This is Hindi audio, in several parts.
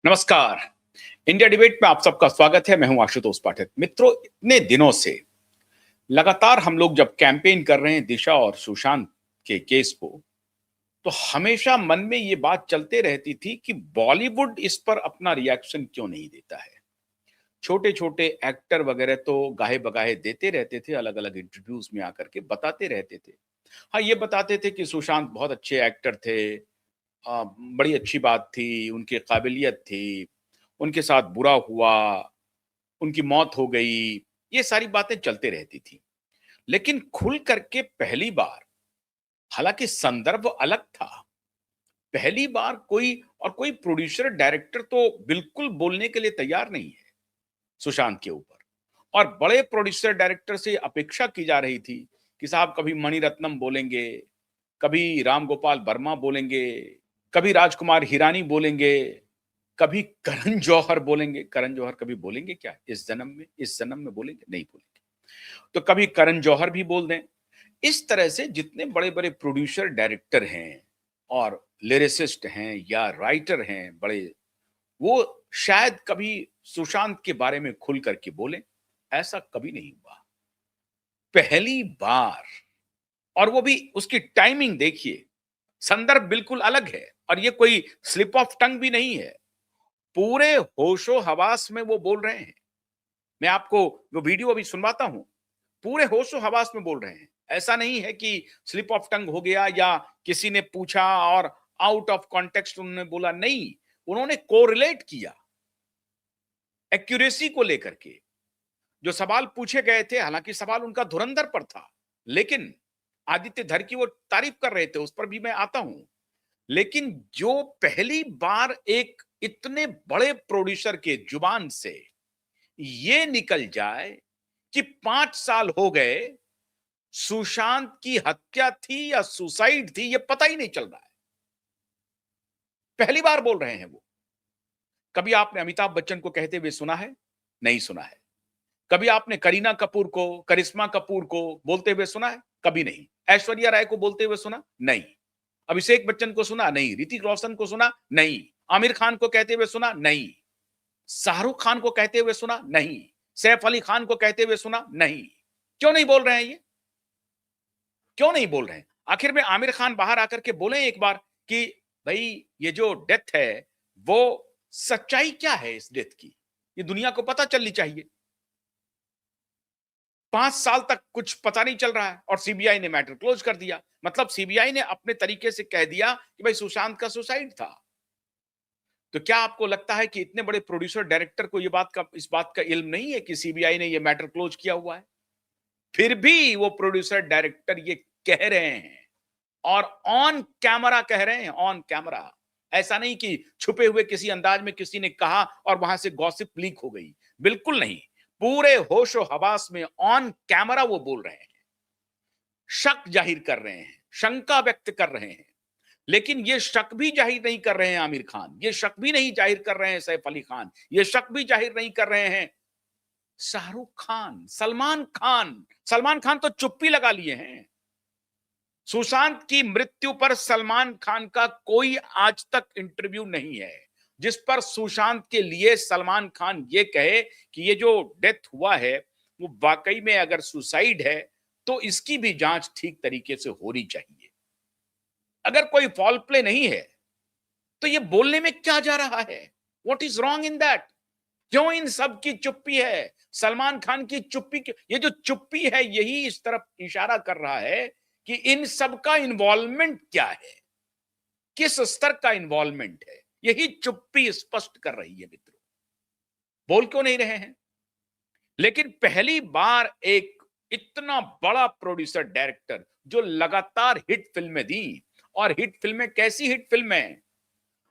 नमस्कार। इंडिया डिबेट में आप सबका स्वागत है। मैं हूं आशुतोष पाठक। मित्रों, इतने दिनों से लगातार हम लोग जब कैंपेन कर रहे हैं दिशा और सुशांत के केस को, तो हमेशा मन में ये बात चलते रहती थी कि बॉलीवुड इस पर अपना रिएक्शन क्यों नहीं देता है। छोटे छोटे एक्टर वगैरह तो गाहे बगाहे देते रहते थे, अलग अलग इंटरव्यूज में आकर के बताते रहते थे। हाँ, ये बताते थे कि सुशांत बहुत अच्छे एक्टर थे, बड़ी अच्छी बात थी, उनकी काबिलियत थी, उनके साथ बुरा हुआ, उनकी मौत हो गई, ये सारी बातें चलते रहती थी। लेकिन खुल करके पहली बार, हालांकि संदर्भ अलग था, पहली बार कोई प्रोड्यूसर डायरेक्टर तो बिल्कुल बोलने के लिए तैयार नहीं है सुशांत के ऊपर। और बड़े प्रोड्यूसर डायरेक्टर से अपेक्षा की जा रही थी कि साहब कभी मणिरत्नम बोलेंगे, कभी राम गोपाल वर्मा बोलेंगे, कभी राजकुमार हिरानी बोलेंगे, कभी करण जौहर बोलेंगे। करण जौहर कभी बोलेंगे क्या इस जन्म में बोलेंगे? नहीं बोलेंगे। तो कभी करण जौहर भी बोल दें। इस तरह से जितने बड़े बड़े प्रोड्यूसर डायरेक्टर हैं और लिरिसिस्ट हैं या राइटर हैं बड़े, वो शायद कभी सुशांत के बारे में खुल करके बोले। ऐसा कभी नहीं हुआ, पहली बार। और वो भी उसकी टाइमिंग देखिए, संदर्भ बिल्कुल अलग है और ये कोई स्लिप ऑफ टंग भी नहीं है। पूरे होशो हवास में वो बोल रहे हैं। मैं आपको वो वीडियो अभी सुनवाता हूं। पूरे होशो हवास में बोल रहे हैं। ऐसा नहीं है कि स्लिप ऑफ टंग हो गया या किसी ने पूछा और आउट ऑफ कॉन्टेक्स्ट उन्होंने बोला। नहीं, उन्होंने कोरिलेट किया एक्यूरेसी को लेकर के। जो सवाल पूछे गए थे, हालांकि सवाल उनका धुरंधर पर था, लेकिन आदित्य धर की वो तारीफ कर रहे थे, उस पर भी मैं आता हूं। लेकिन जो पहली बार एक इतने बड़े प्रोड्यूसर के जुबान से ये निकल जाए कि 5 साल हो गए, सुशांत की हत्या थी या सुसाइड थी, ये पता ही नहीं चल रहा है। पहली बार बोल रहे हैं वो। कभी आपने अमिताभ बच्चन को कहते हुए सुना है? नहीं सुना है। कभी आपने करीना कपूर को, करिश्मा कपूर को बोलते हुए सुना है? कभी नहीं। ऐश्वर्या राय को बोलते हुए सुना? नहीं। अभिषेक बच्चन को सुना? नहीं। ऋतिक रोशन को सुना? नहीं। आमिर खान को कहते हुए सुना? नहीं। शाहरुख खान को कहते हुए सुना? नहीं। सैफ अली खान को कहते हुए सुना? नहीं। क्यों नहीं बोल रहे हैं ये? क्यों नहीं बोल रहे हैं? आखिर में आमिर खान बाहर आकर के बोले एक बार कि भाई ये जो डेथ है, वो सच्चाई क्या है इस डेथ की, ये दुनिया को पता चलनी चाहिए। 5 साल तक कुछ पता नहीं चल रहा है और सीबीआई ने मैटर क्लोज कर दिया। मतलब सीबीआई ने अपने तरीके से कह दिया कि भाई सुशांत का सुसाइड था। तो क्या आपको लगता है कि इतने बड़े प्रोड्यूसर डायरेक्टर को इस बात का इल्म नहीं है कि सीबीआई ने ये मैटर क्लोज किया हुआ है? फिर भी वो प्रोड्यूसर डायरेक्टर ये कह रहे हैं और ऑन कैमरा कह रहे हैं, ऑन कैमरा। ऐसा नहीं कि छुपे हुए किसी अंदाज में किसी ने कहा और वहां से गॉसिप लीक हो गई। बिल्कुल नहीं। पूरे होशो हवास में ऑन कैमरा वो बोल रहे हैं, शक जाहिर कर रहे हैं, शंका व्यक्त कर रहे हैं। लेकिन ये शक भी जाहिर नहीं कर रहे हैं आमिर खान, ये शक भी नहीं जाहिर कर रहे हैं सैफ अली खान, ये शक भी जाहिर नहीं कर रहे हैं शाहरुख खान, सलमान खान। सलमान खान तो चुप्पी लगा लिए हैं। सुशांत की मृत्यु पर सलमान खान का कोई आज तक इंटरव्यू नहीं है जिस पर सुशांत के लिए सलमान खान ये कहे कि ये जो डेथ हुआ है वो वाकई में अगर सुसाइड है तो इसकी भी जांच ठीक तरीके से होनी चाहिए। अगर कोई फॉल प्ले नहीं है तो ये बोलने में क्या जा रहा है? What is wrong in that? क्यों इन सब की चुप्पी है? सलमान खान की चुप्पी ये जो चुप्पी है यही इस तरफ इशारा कर रहा है कि इन सब का इन्वॉल्वमेंट क्या है, किस स्तर का इन्वॉल्वमेंट है। यही चुप्पी स्पष्ट कर रही है। मित्रों, बोल क्यों नहीं रहे हैं? लेकिन पहली बार एक इतना बड़ा प्रोड्यूसर डायरेक्टर जो लगातार हिट फिल्में दी, और हिट फिल्में कैसी हिट फिल्में,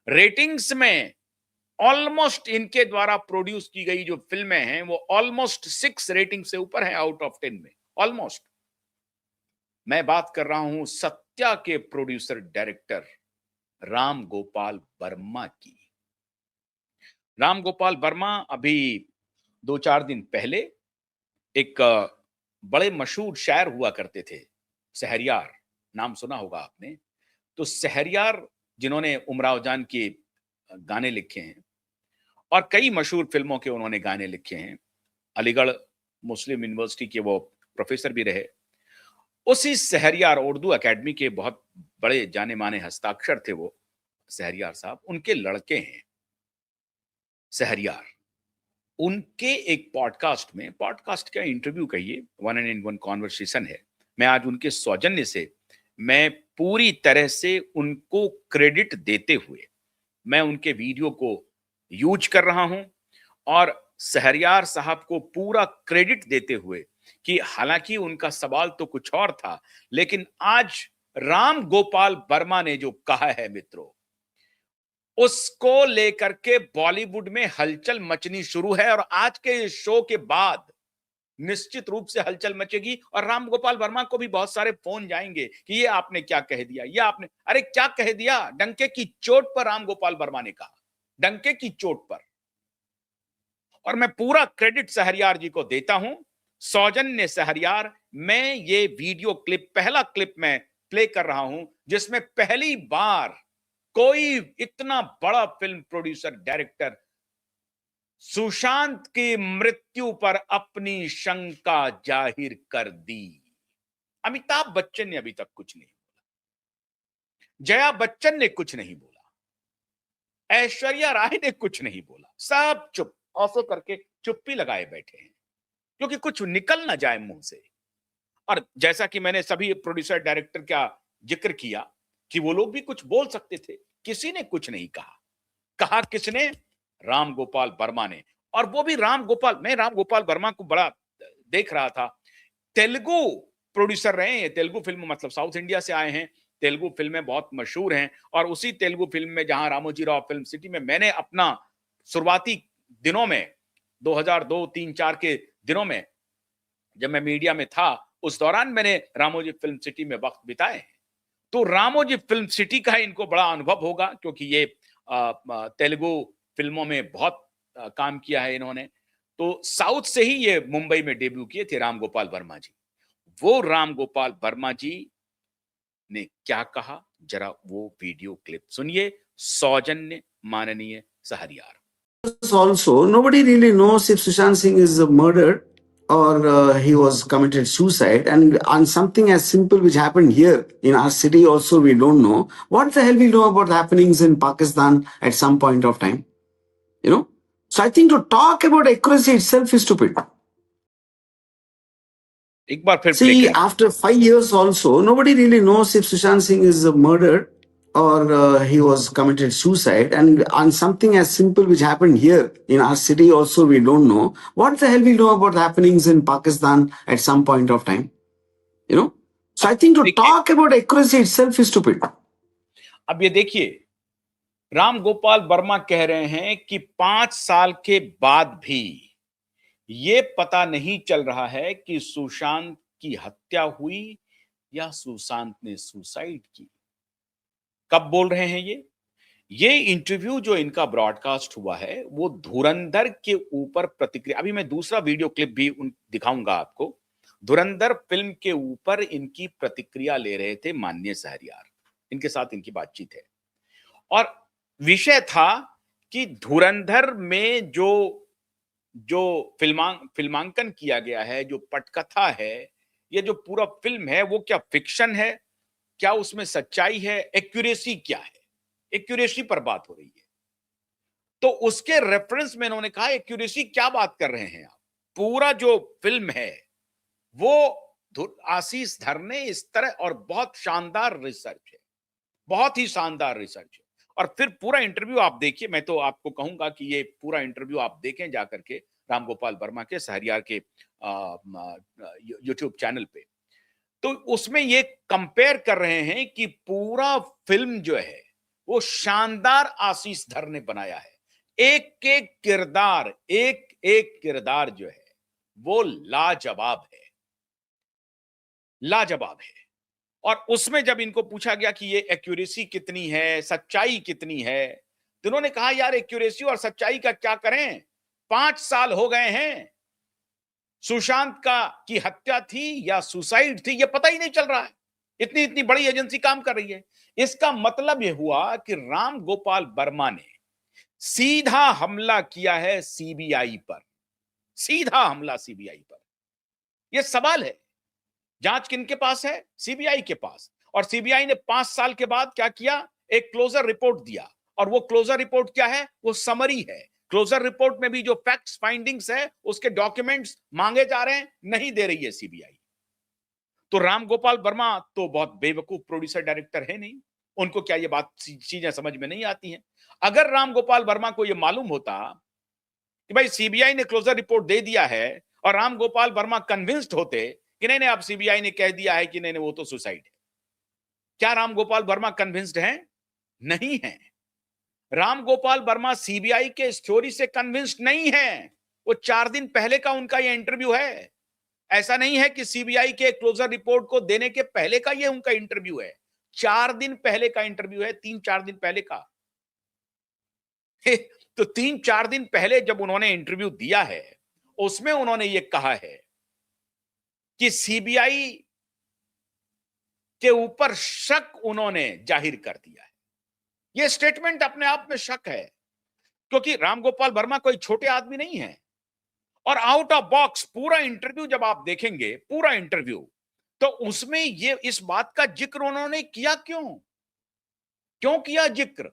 रेटिंग्स में ऑलमोस्ट इनके द्वारा प्रोड्यूस की गई जो फिल्में हैं वो ऑलमोस्ट 6 रेटिंग से ऊपर है आउट ऑफ 10 में, ऑलमोस्ट। मैं बात कर रहा हूं सत्या के प्रोड्यूसर डायरेक्टर राम गोपाल वर्मा की। राम गोपाल वर्मा अभी 2-4 दिन पहले एक बड़े मशहूर शायर हुआ करते थे, शहरयार, नाम सुना होगा आपने। तो शहरयार जिन्होंने उमराव जान के गाने लिखे हैं, और कई मशहूर फिल्मों के उन्होंने गाने लिखे हैं। अलीगढ़ मुस्लिम यूनिवर्सिटी के वो प्रोफेसर भी रहे। उसी शहरयार उर्दू एकेडमी के बहुत बड़े जाने-माने हस्ताक्षर थे वो, शहरयार साहब, उनके लड़के हैं शहरयार। उनके एक पॉडकास्ट क्या इंटरव्यू कहिए, one and in one conversation है। मैं आज उनके सौजन्य से मैं पूरी तरह से उनको क्रेडिट देते हुए मैं उनके वीडियो को यूज कर रहा हूं और शहरयार साहब को पूरा क्रेडिट देते हुए कि हालांकि उनका सवाल तो कुछ और था, लेकिन आज राम गोपाल वर्मा ने जो कहा है मित्रों, उसको लेकर के बॉलीवुड में हलचल मचनी शुरू है और आज के इस शो के बाद निश्चित रूप से हलचल मचेगी और राम गोपाल वर्मा को भी बहुत सारे फोन जाएंगे कि ये आपने क्या कह दिया, ये आपने, अरे क्या कह दिया, डंके की चोट पर राम गोपाल वर्मा ने कहा, डंके की चोट पर। और मैं पूरा क्रेडिट शहरयार जी को देता हूं, सौजन्य शहरयार। मैं ये वीडियो क्लिप, पहला क्लिप मैं प्ले कर रहा हूं जिसमें पहली बार कोई इतना बड़ा फिल्म प्रोड्यूसर डायरेक्टर सुशांत की मृत्यु पर अपनी शंका जाहिर कर दी। अमिताभ बच्चन ने अभी तक कुछ नहीं बोला, जया बच्चन ने कुछ नहीं बोला, ऐश्वर्या राय ने कुछ नहीं बोला, सब चुप, ऐसे करके चुप्पी लगाए बैठे हैं क्योंकि कुछ निकल ना जाए मुंह से। और जैसा कि मैंने सभी प्रोड्यूसर डायरेक्टर का जिक्र किया कि वो लोग भी कुछ बोल सकते थे, किसी ने कुछ नहीं कहा। कहा किसने? राम गोपाल वर्मा ने। और वो भी मैं राम गोपाल वर्मा को बड़ा देख रहा था। तेलुगु प्रोड्यूसर रहे हैं, तेलुगु फिल्म, मतलब साउथ इंडिया से आए हैं, तेलुगु फिल्में बहुत मशहूर हैं। और उसी तेलुगु फिल्म में, जहां रामोजी राव फिल्म सिटी में मैंने अपना शुरुआती दिनों में 2002, 3, 4 के दिनों में जब मैं मीडिया में था, उस दौरान मैंने रामोजी फिल्म सिटी में वक्त बिताए हैं। तो रामोजी फिल्म सिटी का इनको बड़ा अनुभव होगा क्योंकि ये तेलुगु फिल्मों में बहुत काम किया है इन्होंने। तो साउथ से ही ये मुंबई में डेब्यू किए थे राम गोपाल वर्मा जी। वो राम गोपाल वर्मा जी ने क्या कहा, जरा वो वीडियो क्लिप सुनिए, सौजन्य माननीय Shahryar. Also, nobody really knows if Sushant Singh is murdered or he was committed suicide. And on something as simple which happened here in our city, also we don't know. What the hell we know about the happenings in Pakistan at some point of time? You know? So I think to talk about accuracy itself is stupid. एक बार फिर See, after 5 years also, nobody really knows if Sushant Singh is murdered or he was committed suicide. And on something as simple which happened here in our city also we don't know. What the hell we know about the happenings in Pakistan at some point of time? You know? So I think to talk about accuracy itself is stupid. अब ये देखिए, राम गोपाल वर्मा कह रहे हैं कि 5 साल के बाद भी ये पता नहीं चल रहा है कि सुशांत की हत्या हुई या सुशांत ने सुसाइड की। कब बोल रहे हैं ये इंटरव्यू जो इनका ब्रॉडकास्ट हुआ है वो धुरंधर के ऊपर प्रतिक्रिया, अभी मैं दूसरा वीडियो क्लिप भी दिखाऊंगा आपको। धुरंधर फिल्म के ऊपर इनकी प्रतिक्रिया ले रहे थे माननीय शहरयार, इनके साथ इनकी बातचीत है और विषय था कि धुरंधर में जो जो फिल्मांकन किया गया है, जो पटकथा है, ये जो पूरा फिल्म है, वो क्या फिक्शन है, क्या उसमें सच्चाई है, एक्यूरेसी क्या है, एक्यूरेसी पर बात हो रही है। तो उसके रेफरेंस में इन्होंने कहा एक्यूरेसी क्या बात कर रहे हैं आप, पूरा जो फिल्म है वो आशीष धर ने इस तरह, और बहुत शानदार रिसर्च है, बहुत ही शानदार रिसर्च है। और फिर पूरा इंटरव्यू आप देखिए, मैं तो आपको कहूंगा कि ये पूरा इंटरव्यू आप देखें जाकर के राम गोपाल वर्मा के शहरयार के यूट्यूब चैनल पे। तो उसमें ये कंपेयर कर रहे हैं कि पूरा फिल्म जो है वो शानदार आशीष धर ने बनाया है। एक एक किरदार, एक एक किरदार जो है वो लाजवाब है, लाजवाब है। और उसमें जब इनको पूछा गया कि ये एक्यूरेसी कितनी है, सच्चाई कितनी है, तो उन्होंने कहा यार एक्यूरेसी और सच्चाई का क्या करें, 5 साल हो गए हैं, सुशांत का की हत्या थी या सुसाइड थी ये पता ही नहीं चल रहा है। इतनी इतनी बड़ी एजेंसी काम कर रही है। इसका मतलब यह हुआ कि राम गोपाल वर्मा ने सीधा हमला किया है सीबीआई पर, सीधा हमला सीबीआई पर। यह सवाल है, जांच किनके पास है? सीबीआई के पास। और सीबीआई ने 5 साल के बाद क्या किया? एक क्लोजर रिपोर्ट दिया। और वो क्लोजर रिपोर्ट क्या है? वो समरी है। क्लोजर रिपोर्ट में भी जो फैक्ट्स फाइंडिंग्स है, उसके डॉक्यूमेंट्स मांगे जा रहे हैं, नहीं दे रही है सीबीआई। तो राम गोपाल वर्मा तो बहुत बेवकूफ प्रोड्यूसर डायरेक्टर है नहीं, उनको क्या ये बात चीजें समझ में नहीं आती हैं। अगर राम गोपाल वर्मा को ये मालूम होता कि भाई सीबीआई ने क्लोजर रिपोर्ट दे दिया है, और राम गोपाल वर्मा कन्विंस्ड होते कि नहीं नहीं, अब सीबीआई ने कह दिया है कि नहीं नहीं वो तो सुसाइड है, क्या राम गोपाल वर्मा कन्विंस्ड हैं? नहीं है। राम गोपाल वर्मा सीबीआई के स्टोरी से कन्विंस्ड नहीं है। वो 4 दिन पहले का उनका ये इंटरव्यू है। ऐसा नहीं है कि सीबीआई के क्लोजर रिपोर्ट को देने के पहले का ये उनका इंटरव्यू है। 4 दिन पहले का इंटरव्यू है, 3-4 दिन पहले का। तो 3-4 दिन पहले जब उन्होंने इंटरव्यू दिया है, उसमें उन्होंने ये कहा है कि सीबीआई के ऊपर शक उन्होंने जाहिर कर दिया है। यह स्टेटमेंट अपने आप में शक है, क्योंकि रामगोपाल वर्मा कोई छोटे आदमी नहीं है। और आउट ऑफ बॉक्स पूरा इंटरव्यू जब आप देखेंगे, पूरा इंटरव्यू, तो उसमें ये इस बात का जिक्र उन्होंने किया क्यों किया जिक्र?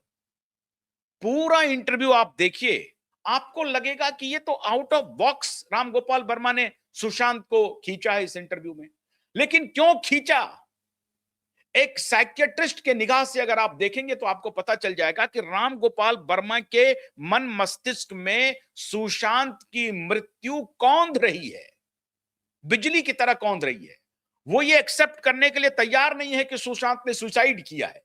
पूरा इंटरव्यू आप देखिए, आपको लगेगा कि ये तो out of box Ramgopal Verma ने सुशांत को खींचा है इस इंटरव्यू में। लेकिन क्यों खींचा? एक साइकियाट्रिस्ट के निगाह से अगर आप देखेंगे तो आपको पता चल जाएगा कि राम गोपाल वर्मा के मन मस्तिष्क में सुशांत की मृत्यु कौंध रही है, बिजली की तरह कौंध रही है। वो ये एक्सेप्ट करने के लिए तैयार नहीं है कि सुशांत ने सुसाइड किया है।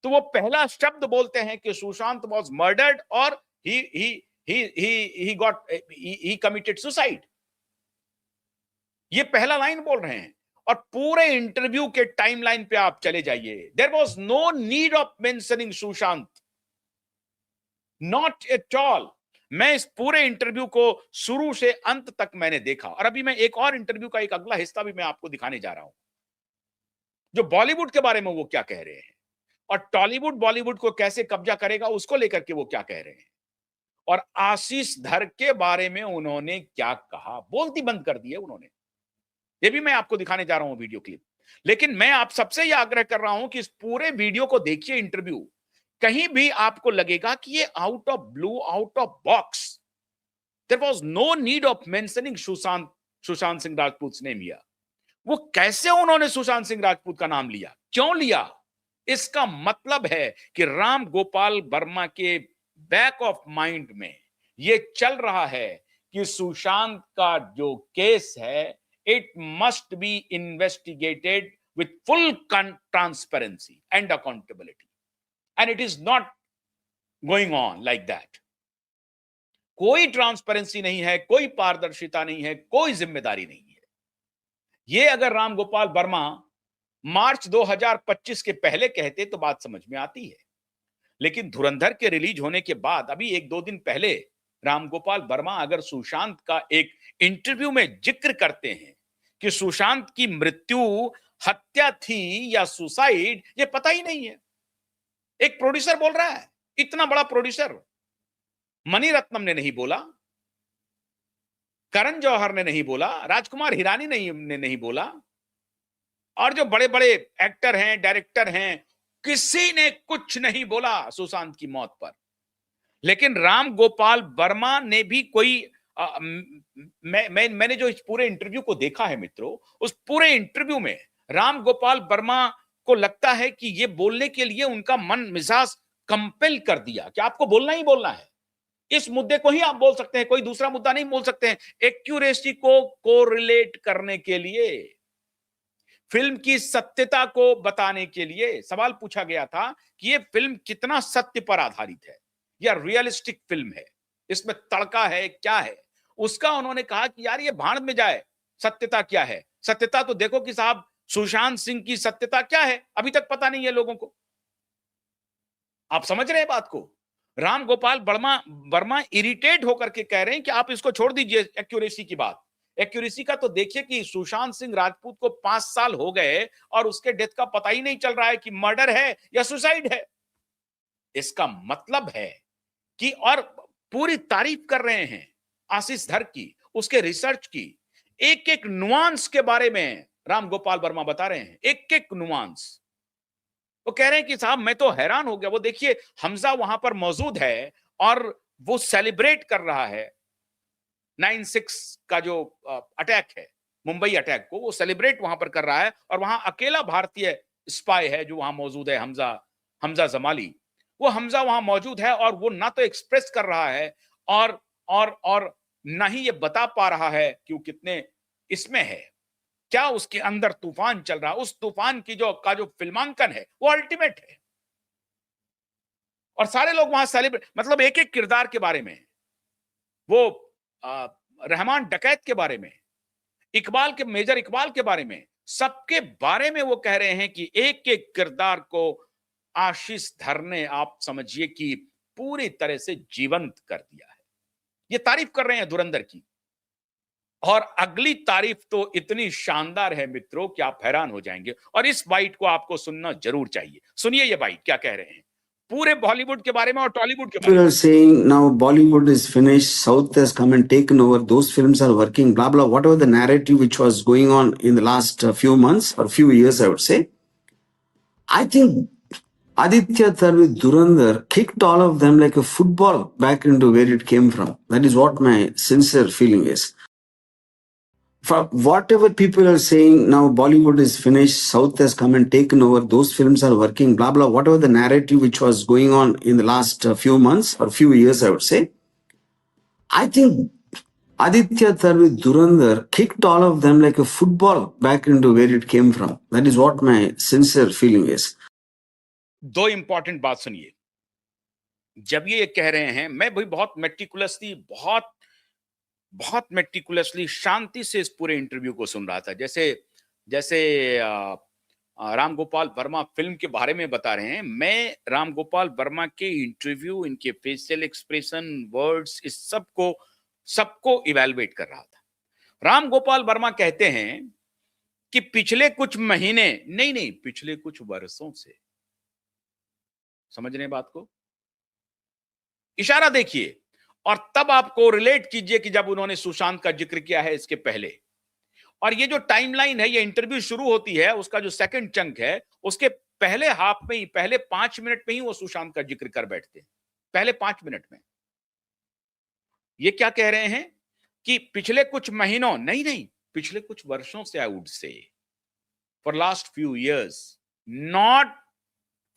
तो वो पहला शब्द बोलते हैं कि सुशांत वाज मर्डर्ड और ही कमिटेड सुसाइड। ये पहला लाइन बोल रहे हैं। और पूरे इंटरव्यू के टाइमलाइन पे आप चले जाइए, there was no need of mentioning Sushant, not at all. मैं इस पूरे इंटरव्यू को शुरू से अंत तक मैंने देखा, और अभी मैं एक और इंटरव्यू का एक अगला हिस्सा भी मैं आपको दिखाने जा रहा हूं, जो बॉलीवुड के बारे में वो क्या कह रहे हैं, और टॉलीवुड बॉलीवुड को कैसे कब्जा करेगा उसको लेकर के वो क्या कह रहे हैं, और आशीष धर के बारे में उन्होंने क्या कहा। बोलती बंद कर दी है उन्होंने। ये भी मैं आपको दिखाने जा रहा हूं वीडियो क्लिप। लेकिन मैं आप सबसे यह आग्रह कर रहा हूं कि इस पूरे वीडियो को देखिए, इंटरव्यू। कहीं भी आपको लगेगा कि ये out of blue, out of box, there was no need of mentioning Sushant Singh Rajput name here. वो कैसे उन्होंने सुशांत सिंह राजपूत का नाम लिया, क्यों लिया? इसका मतलब है कि राम गोपाल वर्मा के बैक ऑफ माइंड में ये चल रहा है कि सुशांत का जो केस है, it must be investigated with full transparency and accountability, and it is not going on like that. कोई ट्रांसपेरेंसी नहीं है, कोई पारदर्शिता नहीं है, कोई जिम्मेदारी नहीं है। ये अगर राम गोपाल वर्मा मार्च 2025 के पहले कहते तो बात समझ में आती है। लेकिन धुरंधर के रिलीज होने के बाद अभी 1-2 दिन पहले रामगोपाल वर्मा अगर सुशांत का एक इंटरव्यू में जिक्र करते हैं कि सुशांत की मृत्यु हत्या थी या सुसाइड, ये पता ही नहीं है। एक प्रोड्यूसर बोल रहा है, इतना बड़ा प्रोड्यूसर। मणिरत्नम ने नहीं बोला, करण जौहर ने नहीं बोला, राजकुमार हिरानी ने नहीं बोला, और जो बड़े बड़े एक्टर हैं, डायरेक्टर हैं, किसी ने कुछ नहीं बोला सुशांत की मौत पर। लेकिन राम गोपाल वर्मा ने भी कोई मैंने जो इस पूरे इंटरव्यू को देखा है मित्रों, उस पूरे इंटरव्यू में राम गोपाल वर्मा को लगता है कि ये बोलने के लिए उनका मन मिजाज कंपेल कर दिया कि आपको बोलना ही बोलना है, इस मुद्दे को ही आप बोल सकते हैं, कोई दूसरा मुद्दा नहीं बोल सकते हैं। एक्यूरेसी को कोरिलेट करने के लिए, फिल्म की सत्यता को बताने के लिए सवाल पूछा गया था कि ये फिल्म कितना सत्य पर आधारित है या रियलिस्टिक फिल्म है, इसमें तड़का है क्या है। उसका उन्होंने कहा कि यार ये भाड़ में जाए, सत्यता क्या है? सत्यता तो देखो कि साहब सुशांत सिंह की सत्यता क्या है, अभी तक पता नहीं है लोगों को। आप समझ रहे हैं बात को? राम गोपाल वर्मा इरिटेट होकर के कह रहे हैं कि आप इसको छोड़ दीजिए एक्यूरेसी की बात। एक्यूरेसी का तो देखिए कि सुशांत सिंह राजपूत को 5 साल हो गए और उसके डेथ का पता ही नहीं चल रहा है कि मर्डर है या सुसाइड है। इसका मतलब है कि और पूरी तारीफ कर रहे हैं आशीष धर की, उसके रिसर्च की, एक एक नुआंस के बारे में राम गोपाल वर्मा बता रहे हैं, एक एक नुआंस। वो कह रहे हैं कि साहब मैं तो हैरान हो गया, वो देखिए हमजा वहां पर मौजूद है और वो सेलिब्रेट कर रहा है 9/6 का जो अटैक है, मुंबई अटैक को वो सेलिब्रेट वहां पर कर रहा है, और वहां अकेला भारतीय स्पाई है जो वहां मौजूद है, हमजा हमजा जमाली। वो हमजा वहां मौजूद है और वो ना तो एक्सप्रेस कर रहा है और ना ही ये बता पा रहा है कि वो कितने इसमें है, क्या उसके अंदर तूफान चल रहा है। उस तूफान की जो फिल्मांकन है वो अल्टीमेट है, और सारे लोग वहां सेलिब्रेट, मतलब एक एक किरदार के बारे में, वो आ, रहमान डकैत के बारे में, इकबाल के, मेजर इकबाल के बारे में, सबके बारे में वो कह रहे हैं कि एक एक किरदार को आशीष धर ने, आप समझिए कि पूरी तरह से जीवंत कर दिया है। ये तारीफ कर रहे हैं धुरंधर की, और अगली तारीफ तो इतनी शानदार है मित्रों कि आप हैरान हो जाएंगे, और इस बाइट को आपको सुनना जरूर चाहिए। सुनिए ये बाइट क्या कह रहे हैं पूरे बॉलीवुड के बारे में और टॉलीवुड के बारे People में। are saying now Bollywood is finished, South has come and taken over, those films are working, blah blah, whatever the narrative which was going on in the last few months or few years, I would say. I think Aditya Thar with Durandar kicked all of them like a football back into where it came from. That is what my sincere feeling is. For whatever people are saying now Bollywood is finished, South has come and taken over, those films are working, blah blah, whatever the narrative which was going on in the last few months or few years, I would say. I think Aditya Thar with Durandar kicked all of them like a football back into where it came from. That is what my sincere feeling is. दो इंपॉर्टेंट बात सुनिए। जब ये कह रहे हैं, मैं भी बहुत मेटिकुलसली, बहुत मेटिकुलसली शांति से इस पूरे इंटरव्यू को सुन रहा था, जैसे जैसे राम गोपाल वर्मा फिल्म के बारे में बता रहे हैं। मैं राम गोपाल वर्मा के इंटरव्यू, इनके फेशियल एक्सप्रेशन, वर्ड्स, इस सबको इवेलुएट कर रहा था। राम गोपाल वर्मा कहते हैं कि पिछले कुछ महीने, नहीं, पिछले कुछ वर्षों से, समझ रहे हैं बात को, इशारा देखिए, और तब आपको रिलेट कीजिए कि जब उन्होंने सुशांत का जिक्र किया है इसके पहले, और ये जो टाइमलाइन है, ये इंटरव्यू शुरू होती है, उसका जो सेकंड चंक है, उसके पहले हाफ में ही, पहले 5 मिनट में ही वो सुशांत का जिक्र कर बैठते हैं, पहले 5 मिनट में। ये क्या कह रहे हैं कि पिछले कुछ महीनों, नहीं, पिछले कुछ वर्षों से, I would say, for last few years, not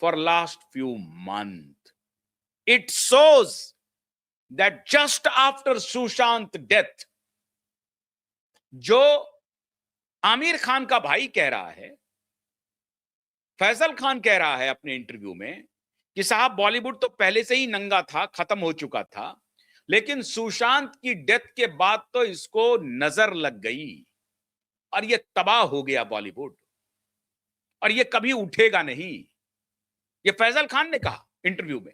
for last few month. It shows that just after Sushant death, जो आमिर खान का भाई कह रहा है, फैजल खान कह रहा है अपने इंटरव्यू में कि साहब बॉलीवुड तो पहले से ही नंगा था, खत्म हो चुका था, लेकिन सुशांत की डेथ के बाद तो इसको नजर लग गई और ये तबाह हो गया बॉलीवुड, और ये कभी उठेगा नहीं। ये फैजल खान ने कहा इंटरव्यू में,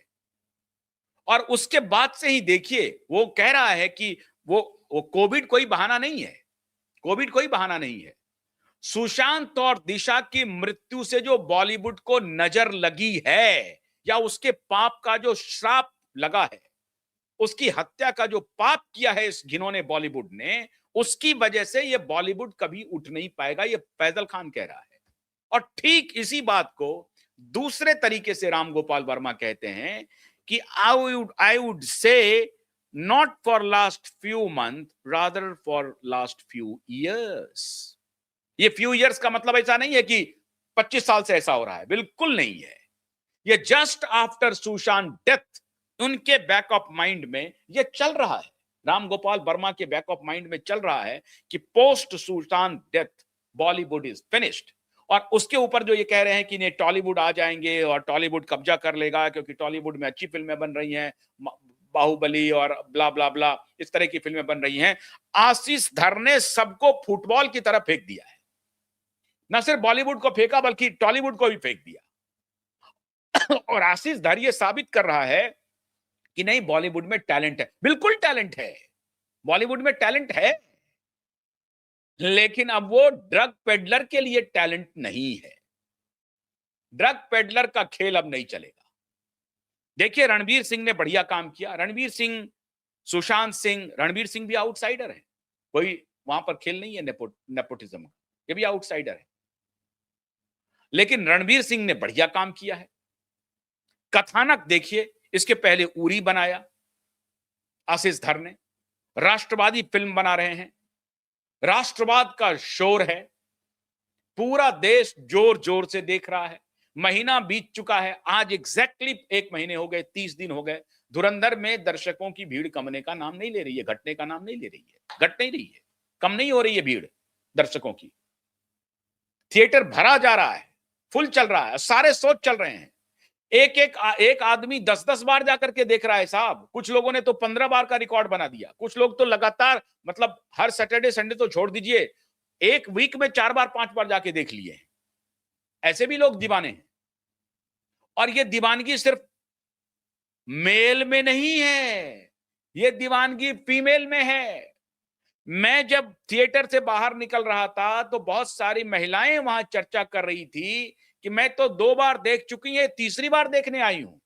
और उसके बाद से ही देखिए वो कह रहा है कि वो कोविड कोई बहाना नहीं है, कोविड कोई बहाना नहीं है। सुशांत और दिशा की मृत्यु से जो बॉलीवुड को नजर लगी है, या उसके पाप का जो श्राप लगा है, उसकी हत्या का जो पाप किया है इस घिनौने बॉलीवुड ने, उसकी वजह से ये बॉलीवुड कभी उठ नहीं पाएगा, ये फैजल खान कह रहा है। और ठीक इसी बात को दूसरे तरीके से राम गोपाल वर्मा कहते हैं कि I would say not for last few months, rather for last few years. ये few years का मतलब ऐसा नहीं है कि 25 साल से ऐसा हो रहा है, बिल्कुल नहीं है। ये जस्ट आफ्टर सुशांत डेथ, उनके बैक ऑफ माइंड में ये चल रहा है, राम गोपाल वर्मा के बैक ऑफ माइंड में चल रहा है कि post Sushant death Bollywood is finished. और उसके ऊपर जो ये कह रहे हैं कि नहीं टॉलीवुड आ जाएंगे और टॉलीवुड कब्जा कर लेगा, क्योंकि टॉलीवुड में अच्छी फिल्में बन रही हैं, बाहुबली और ब्ला ब्ला ब्ला, इस तरह की फिल्में बन रही हैं। आशीष धर ने सबको फुटबॉल की तरफ फेंक दिया है, न सिर्फ बॉलीवुड को फेंका बल्कि टॉलीवुड को भी फेंक दिया। और आशीष धर ये साबित कर रहा है कि नहीं, बॉलीवुड में टैलेंट है, बिल्कुल टैलेंट है, बॉलीवुड में टैलेंट है, लेकिन अब वो ड्रग पेडलर के लिए टैलेंट नहीं है। ड्रग पेडलर का खेल अब नहीं चलेगा। देखिए रणवीर सिंह ने बढ़िया काम किया। रणवीर सिंह, सुशांत सिंह, रणवीर सिंह भी आउटसाइडर है, कोई वहां पर खेल नहीं है नेपोटिज्म का, ये भी आउटसाइडर है, लेकिन रणवीर सिंह ने बढ़िया काम किया है। कथानक देखिए, इसके पहले उरी बनाया आशीष धर ने, राष्ट्रवादी फिल्म बना रहे हैं, राष्ट्रवाद का शोर है, पूरा देश जोर जोर से देख रहा है। महीना बीत चुका है, आज एग्जैक्टली 1 महीने हो गए, 30 दिन हो गए। धुरंधर में दर्शकों की भीड़ कमने का नाम नहीं ले रही है, घटने का नाम नहीं ले रही है, घट नहीं रही है, कम नहीं हो रही है भीड़ दर्शकों की। थिएटर भरा जा रहा है, फुल चल रहा है, सारे शो चल रहे हैं। एक आदमी 10-10 बार जाकर के देख रहा है साहब। कुछ लोगों ने तो 15 बार का रिकॉर्ड बना दिया, कुछ लोग तो लगातार, मतलब हर सैटरडे संडे तो छोड़ दीजिए, एक वीक में 4 बार 5 बार जाके देख लिए हैं। ऐसे भी लोग दीवाने हैं। और ये दीवानगी सिर्फ मेल में नहीं है, ये दीवानगी फीमेल में है। मैं जब थिएटर से बाहर निकल रहा था तो बहुत सारी महिलाएं वहां चर्चा कर रही थी कि मैं तो 2 बार देख चुकी है, तीसरी बार देखने आई हूं।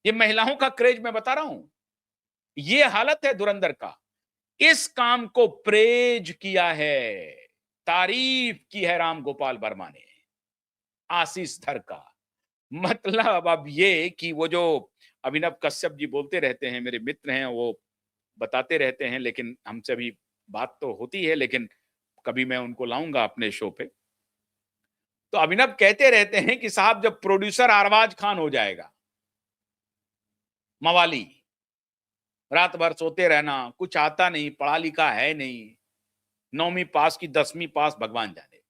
ये महिलाओं का क्रेज मैं बता रहा हूं। ये हालत है धुरंधर का। इस काम को प्रेज किया है, तारीफ की है राम गोपाल वर्मा ने आशीष धर का। मतलब अब ये कि वो जो अभिनव कश्यप जी बोलते रहते हैं, मेरे मित्र हैं, वो बताते रहते हैं, लेकिन हमसे अभी बात तो होती है, लेकिन कभी मैं उनको लाऊंगा अपने शो पे। तो अभिनव कहते रहते हैं कि साहब जब प्रोड्यूसर अरबाज खान हो जाएगा, मवाली, रात भर सोते रहना, कुछ आता नहीं, पढ़ा लिखा है नहीं, 9वीं पास की 10वीं पास भगवान जाने,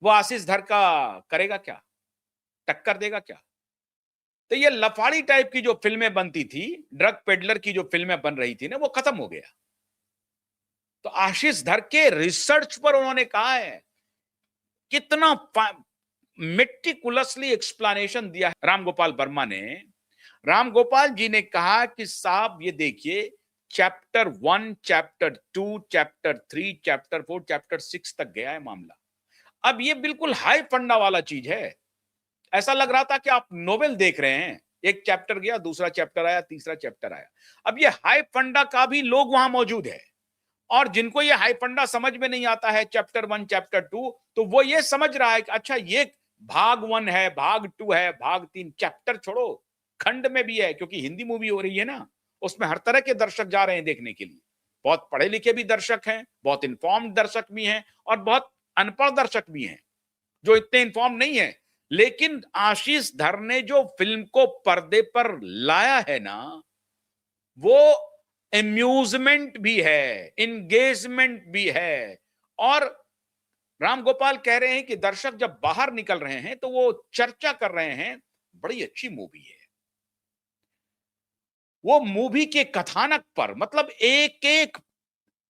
वो आशीष धर का करेगा क्या, टक्कर देगा क्या? तो ये लफाड़ी टाइप की जो फिल्में बनती थी, ड्रग पेडलर की जो फिल्में बन रही थी ना, वो खत्म हो गया। तो आशीष धर के रिसर्च पर उन्होंने कहा है, कितना मेटिकुलसली एक्सप्लेनेशन दिया है राम गोपाल वर्मा ने। राम गोपाल जी ने कहा कि साहब ये देखिए, chapter 1, chapter 2, chapter 3, chapter 4, chapter 6 तक गया है मामला। अब ये बिल्कुल हाई फंडा वाला चीज है। ऐसा लग रहा था कि आप नोवेल देख रहे हैं, एक चैप्टर गया, दूसरा चैप्टर आया, तीसरा चैप्टर आया। अब ये हाई फंडा का भी लोग वहां मौजूद है, और जिनको ये हाई फंडा समझ में नहीं आता है, चैप्टर 1, चैप्टर 2, तो वो ये समझ रहा है कि अच्छा ये भाग 1 है, भाग 2 है, भाग 3, चैप्टर छोड़ो, खंड में भी है, क्योंकि हिंदी मूवी हो रही है ना, उसमें हर तरह के दर्शक जा रहे हैं देखने के लिए। बहुत पढ़े लिखे भी दर्शक हैं, बहुत इन्फॉर्म्ड दर्शक भी हैं, और बहुत अनपढ़ दर्शक भी हैं जो इतने इन्फॉर्म नहीं है। लेकिन आशीष धर ने जो फिल्म को पर्दे पर लाया है ना, वो एम्यूजमेंट भी है, इंगेजमेंट भी है। और राम गोपाल कह रहे हैं कि दर्शक जब बाहर निकल रहे हैं तो वो चर्चा कर रहे हैं, बड़ी अच्छी मूवी है। वो मूवी के कथानक पर, मतलब एक एक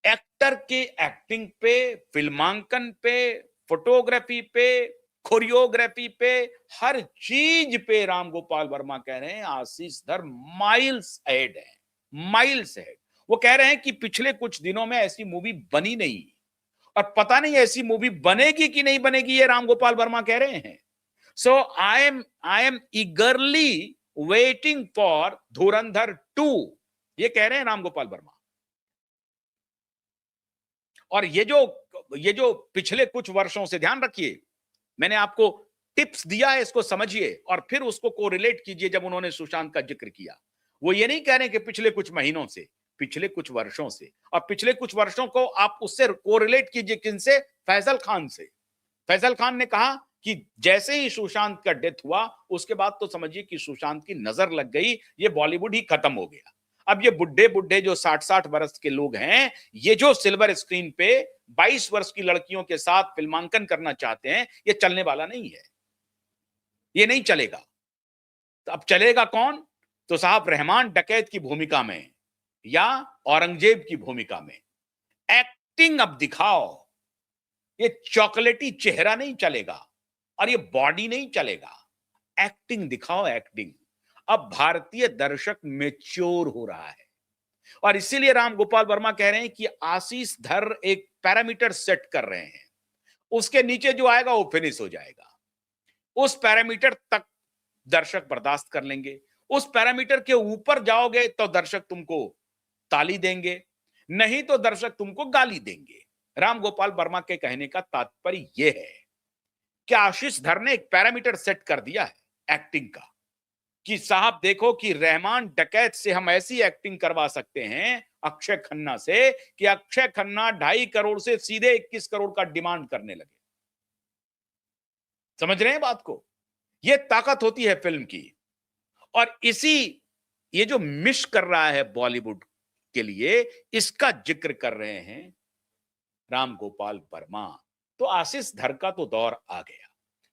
एक्टर के एक्टिंग पे, फिल्मांकन पे, फोटोग्राफी पे, कोरियोग्राफी पे, हर चीज पे राम गोपाल वर्मा कह रहे हैं आशीष धर माइल्स अहेड है, माइल्स अहेड। वो कह रहे हैं कि पिछले कुछ दिनों में ऐसी मूवी बनी नहीं, और पता नहीं ऐसी मूवी बनेगी कि नहीं बनेगी, ये राम गोपाल वर्मा कह रहे हैं। So I am eagerly waiting for Dhurandhar 2, ये कह रहे हैं राम गोपाल वर्मा। और ये जो पिछले कुछ वर्षों से, ध्यान रखिए, मैंने आपको टिप्स दिया है, इसको समझिए और फिर उसको कोरिलेट कीजिए। जब उन्होंने सुशांत का जिक्र किया, वो ये नहीं कह रहे कि पिछले कुछ महीनों से, पिछले कुछ वर्षों से। और पिछले कुछ वर्षों को आप उससे कोरिलेट कीजिए, किनसे? फैजल खान से। फैजल खान ने कहा कि जैसे ही सुशांत का डेथ हुआ, उसके बाद तो समझिए कि सुशांत की नजर लग गई, ये बॉलीवुड ही खत्म हो गया। अब ये बुढ़े बुढ़े जो 60-60 वर्ष के लोग हैं, ये जो सिल्वर स्क्रीन पे 22 वर्ष की लड़कियों के साथ फिल्मांकन करना चाहते हैं, ये चलने वाला नहीं है, ये नहीं चलेगा। तो अब चलेगा कौन? तो साहब रहमान डकैत की भूमिका में या औरंगजेब की भूमिका में एक्टिंग अब दिखाओ। ये चॉकलेटी चेहरा नहीं चलेगा, और ये बॉडी नहीं चलेगा, एक्टिंग दिखाओ, एक्टिंग। अब भारतीय दर्शक मेच्योर हो रहा है, और इसीलिए राम गोपाल वर्मा कह रहे हैं कि आशीष धर एक पैरामीटर सेट कर रहे हैं, उसके नीचे जो आएगा वो फिनिश हो जाएगा। उस पैरामीटर तक दर्शक बर्दाश्त कर लेंगे, उस पैरामीटर के ऊपर जाओगे तो दर्शक तुमको ताली देंगे, नहीं तो दर्शक तुमको गाली देंगे। राम गोपाल वर्मा के कहने का तात्पर्य यह है कि आशीष धर ने एक पैरामीटर सेट कर दिया है एक्टिंग का कि साहब देखो कि रहमान डकैत से हम ऐसी एक्टिंग करवा सकते हैं अक्षय खन्ना से कि अक्षय खन्ना 2.5 करोड़ से सीधे 21 करोड़ का डिमांड करने लगे। समझ रहे हैं बात को? यह ताकत होती है फिल्म की। और ये जो मिश कर रहा है बॉलीवुड के लिए, इसका जिक्र कर रहे हैं राम गोपाल वर्मा। तो आशीष धर का तो दौर आ गया।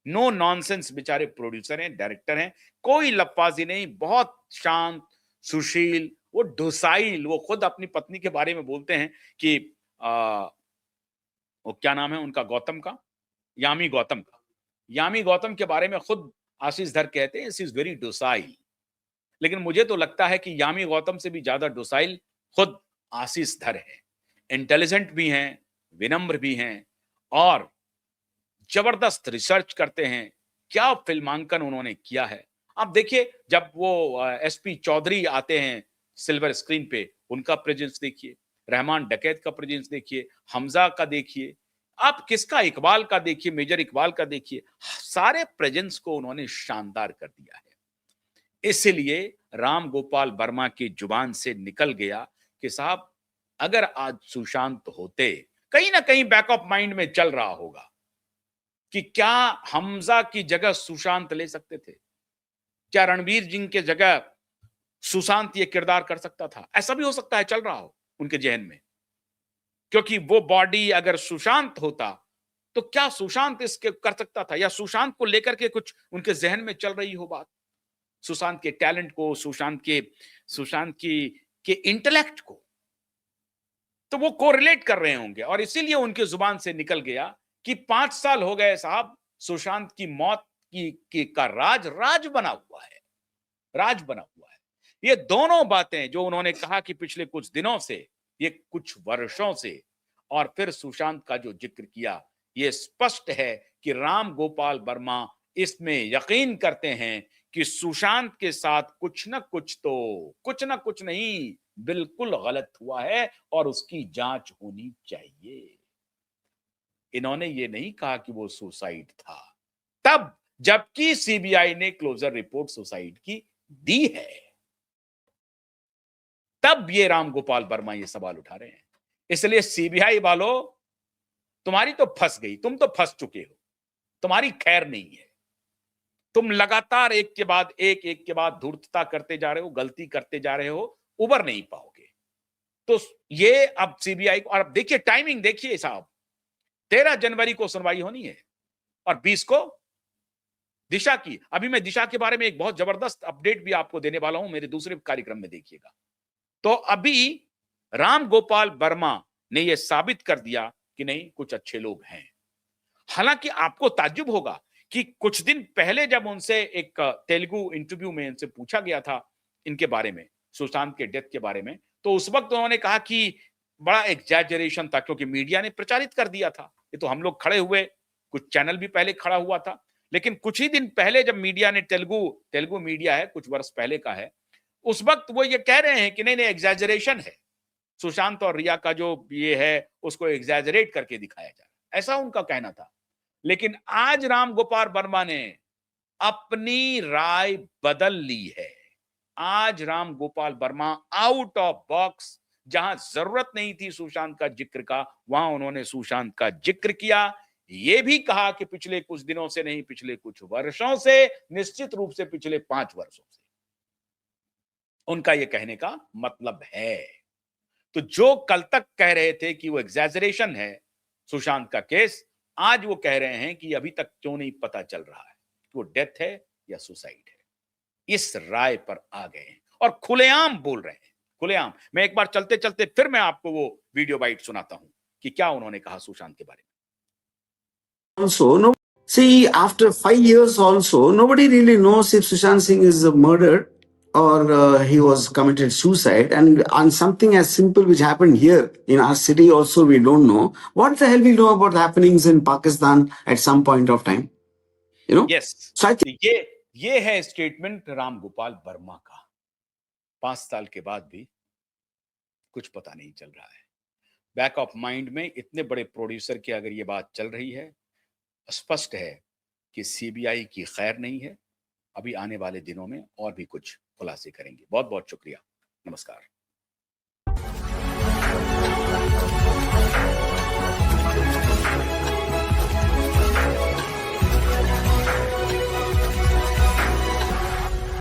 नो नॉनसेंस बेचारे प्रोड्यूसर हैं, डायरेक्टर हैं, कोई लफ्फाजी नहीं, बहुत शांत, सुशील, वो डोसाइल। वो खुद अपनी पत्नी के बारे में बोलते हैं कि वो क्या नाम है उनका, गौतम का, यामी गौतम के बारे में खुद आशीष धर कहते हैं शी इज वेरी डोसाइल। लेकिन मुझे तो लगता है कि यामी गौतम से भी ज्यादा डोसाइल खुद आशीष धर है। इंटेलिजेंट भी हैं, विनम्र भी हैं और जबरदस्त रिसर्च करते हैं। क्या फिल्मांकन उन्होंने किया है। आप देखिए जब वो एसपी चौधरी आते हैं सिल्वर स्क्रीन पे, उनका प्रेजेंस देखिए, रहमान डकैत का प्रेजेंस देखिए, हमजा का देखिए, आप किसका, इकबाल का देखिए, मेजर इकबाल का देखिए, सारे प्रेजेंस को उन्होंने शानदार कर दिया है। इसलिए राम गोपाल वर्मा की जुबान से निकल गया कि साहब अगर आज सुशांत होते, कहीं ना कहीं बैक ऑफ माइंड में चल रहा होगा कि क्या हमजा की जगह सुशांत ले सकते थे, क्या रणवीर सिंह के जगह सुशांत ये किरदार कर सकता था। ऐसा भी हो सकता है चल रहा हो उनके जहन में, क्योंकि वो बॉडी अगर सुशांत होता तो क्या सुशांत इसके कर सकता था, या सुशांत को लेकर के कुछ उनके जहन में चल रही हो बात, सुशांत के टैलेंट को, सुशांत के इंटेलेक्ट को, तो वो कोरिलेट कर रहे होंगे। और इसीलिए उनके जुबान से निकल गया कि 5 साल हो गए साहब सुशांत की मौत का राज बना हुआ है, राज बना हुआ है। ये दोनों बातें जो उन्होंने कहा कि पिछले कुछ दिनों से, ये कुछ वर्षों से, और फिर सुशांत का जो जिक्र किया, ये स्पष्ट है कि राम गोपाल वर्मा इसमें यकीन करते हैं कि सुशांत के साथ कुछ ना कुछ नहीं, बिल्कुल गलत हुआ है और उसकी जांच होनी चाहिए। इन्होंने ये नहीं कहा कि वो सुसाइड था तब, जबकि सीबीआई ने क्लोजर रिपोर्ट सुसाइड की दी है, तब ये राम गोपाल वर्मा ये सवाल उठा रहे हैं। इसलिए सीबीआई वालों, तुम्हारी तो फंस गई, तुम तो फंस चुके हो, तुम्हारी खैर नहीं है। तुम लगातार एक के बाद धूर्तता करते जा रहे हो, गलती करते जा रहे हो, उबर नहीं पाओगे। तो ये अब सीबीआई को, और अब देखिए टाइमिंग देखिए साहब, 13 जनवरी को सुनवाई होनी है और 20 को दिशा की। अभी मैं दिशा के बारे में एक बहुत जबरदस्त अपडेट भी आपको देने वाला हूं, मेरे दूसरे कार्यक्रम में देखिएगा। तो अभी राम गोपाल वर्मा ने यह साबित कर दिया कि नहीं, कुछ अच्छे लोग हैं। हालांकि आपको ताज्जुब होगा कि कुछ दिन पहले जब उनसे एक तेलुगु इंटरव्यू में इनसे पूछा गया था इनके बारे में, सुशांत के डेथ के बारे में, तो उस वक्त उन्होंने कहा कि बड़ा एग्जैजरेशन था, क्योंकि मीडिया ने प्रचारित कर दिया था। ये तो हम लोग खड़े हुए, कुछ चैनल भी पहले खड़ा हुआ था, लेकिन कुछ ही दिन पहले जब मीडिया ने, तेलुगु मीडिया है, कुछ वर्ष पहले का है, उस वक्त वो ये कह रहे हैं कि नहीं एग्जैजरेशन है, सुशांत और रिया का जो ये है उसको एग्जैजरेट करके दिखाया जा रहा है, ऐसा उनका कहना था। लेकिन आज राम गोपाल वर्मा ने अपनी राय बदल ली है। आज Ram Gopal Verma out of box, जहां जरूरत नहीं थी सुशांत का जिक्र का, वहां उन्होंने सुशांत का जिक्र किया। यह भी कहा कि पिछले कुछ दिनों से नहीं, पिछले कुछ वर्षों से, निश्चित रूप से पिछले 5 वर्षों से उनका यह कहने का मतलब है। तो जो कल तक कह रहे थे कि वो एग्जैजरेशन है सुशांत का केस, आज वो कह रहे हैं कि अभी तक क्यों नहीं पता चल रहा है कि वो डेथ है या सुसाइड है। इस राय पर आ गए हैं और खुलेआम बोल रहे हैं, खुलेआम। मैं एक बार चलते चलते फिर मैं आपको वो वीडियो बाइट सुनाता हूं कि क्या उन्होंने कहा सुशांत के बारे में। Also, no, see, after 5 years also, nobody really knows if Sushant Singh is murdered or he was committed suicide. And on something as simple which happened here in our city also, we don't know. What the hell we know about the happenings in Pakistan at some point of time? You know? Yes. So I think ये ये है स्टेटमेंट रामगोपाल वर्मा का। 5 साल के बाद भी कुछ पता नहीं चल रहा है। बैक ऑफ माइंड में इतने बड़े प्रोड्यूसर की अगर ये बात चल रही है, स्पष्ट है कि सीबीआई की खैर नहीं है। अभी आने वाले दिनों में और भी कुछ खुलासे करेंगे। बहुत बहुत शुक्रिया। नमस्कार।